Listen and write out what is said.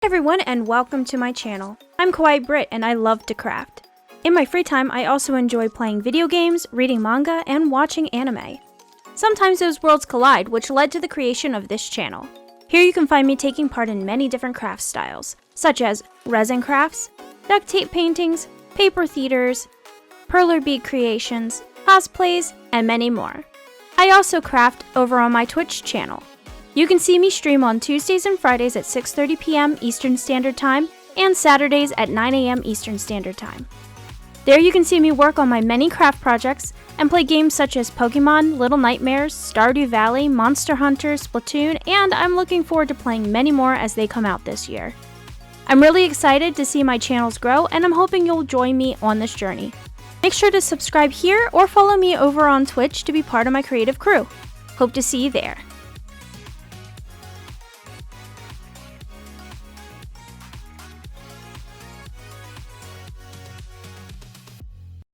Everyone, and welcome to my channel. I'm Kawaii Brit and I love to craft. In my free time, I also enjoy playing video games, reading manga, and watching anime. Sometimes those worlds collide, which led to the creation of this channel. Here you can find me taking part in many different craft styles, such as resin crafts, duct tape paintings, paper theaters, perler bead creations, cosplays, and many more. I also craft over on my Twitch channel. You can see me stream on Tuesdays and Fridays at 6:30 p.m. Eastern Standard Time and Saturdays at 9 a.m. Eastern Standard Time. There you can see me work on my many craft projects and play games such as Pokemon, Little Nightmares, Stardew Valley, Monster Hunter, Splatoon, and I'm looking forward to playing many more as they come out this year. I'm really excited to see my channels grow, and I'm hoping you'll join me on this journey. Make sure to subscribe here or follow me over on Twitch to be part of my creative crew. Hope to see you there.